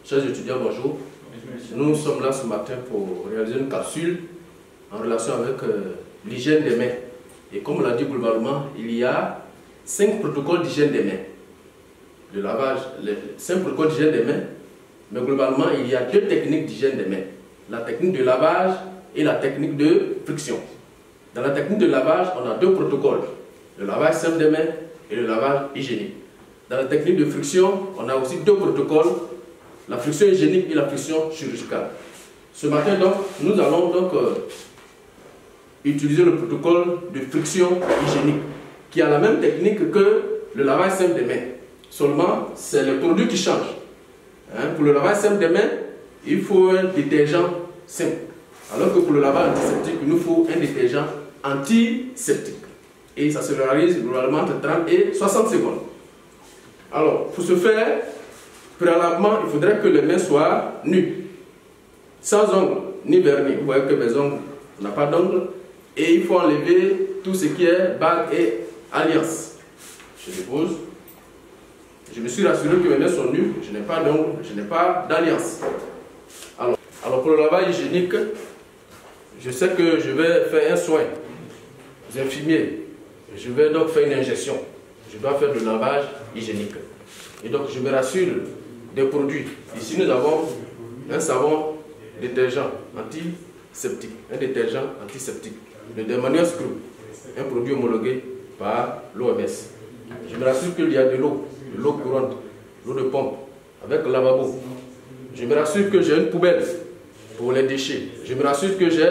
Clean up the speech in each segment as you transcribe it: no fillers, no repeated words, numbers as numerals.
Chers étudiants, bonjour. Nous sommes là ce matin pour réaliser une capsule en relation avec l'hygiène des mains. Et comme on l'a dit globalement, il y a 5 protocoles d'hygiène des mains. Le lavage, 5 protocoles d'hygiène des mains, mais globalement, il y a 2 techniques d'hygiène des mains. La technique de lavage et la technique de friction. Dans la technique de lavage, on a 2 protocoles. Le lavage simple des mains et le lavage hygiénique. Dans la technique de friction, on a aussi 2 protocoles. La friction hygiénique et la friction chirurgicale. Ce matin, donc, nous allons donc utiliser le protocole de friction hygiénique, qui a la même technique que le lavage simple des mains. Seulement, c'est le produit qui change. Pour le lavage simple des mains, il faut un détergent simple. Alors que pour le lavage antiseptique, il nous faut un détergent antiseptique. Et ça se réalise globalement entre 30 et 60 secondes. Alors, pour ce faire, préalablement, il faudrait que les mains soient nues, sans ongles, ni vernis. Vous voyez que mes ongles, on n'a pas d'ongles. Et il faut enlever tout ce qui est bague et alliance. Je dépose. Je me suis rassuré que mes mains sont nues. Je n'ai pas d'ongles, je n'ai pas d'alliance. Alors pour le lavage hygiénique, je sais que je vais faire un soin aux infirmiers. Je vais donc faire une injection. Je dois faire le lavage hygiénique. Et donc je me rassure des produits. Ici nous avons un savon détergent antiseptique, un détergent antiseptique, le Dermanios Group, un produit homologué par l'OMS. Je me rassure qu'il y a de l'eau courante, l'eau de pompe, avec le lavabo. Je me rassure que j'ai une poubelle pour les déchets. Je me rassure que j'ai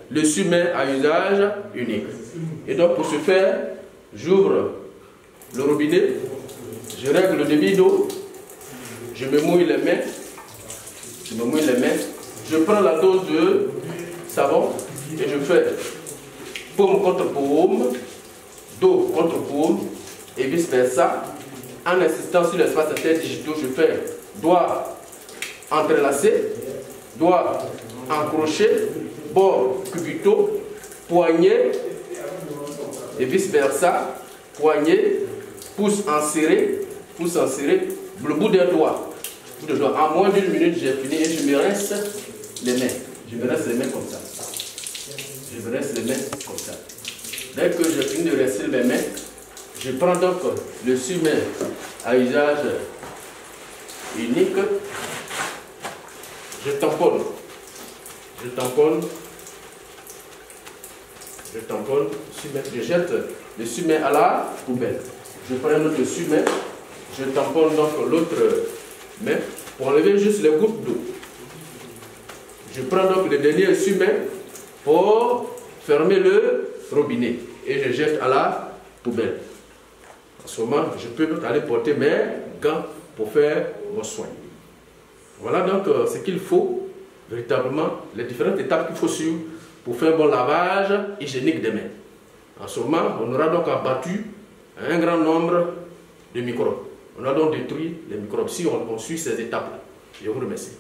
le sumain à usage unique. Et donc pour ce faire, j'ouvre le robinet, je règle le débit d'eau, je me mouille les mains, je prends la dose de savon et je fais paume contre paume, dos contre paume et vice versa. En insistant sur l'espace interdigitaux, je fais doigts entrelacés, doigts encrochés, bords cubitaux, poignets et vice versa, poignets, pouce enserré, le bout d'un doigt. En moins d'1 minute, j'ai fini et je me rince les mains. Je me rince les mains comme ça. Dès que j'ai fini de rincer mes mains, je prends donc le sumain à usage unique. Je tamponne. Je jette le sumain à la poubelle. Je prends un autre sumain. Je tamponne donc l'autre main pour enlever juste les gouttes d'eau. Je prends donc le dernier sumain pour fermer le robinet et je jette à la poubelle. En ce moment, je peux aller porter mes gants pour faire mon soin. Voilà donc ce qu'il faut, véritablement, les différentes étapes qu'il faut suivre pour faire un bon lavage hygiénique des mains. En ce moment, on aura donc abattu un grand nombre de microbes. On a donc détruit les microbes si on suit ces étapes-là. Je vous remercie.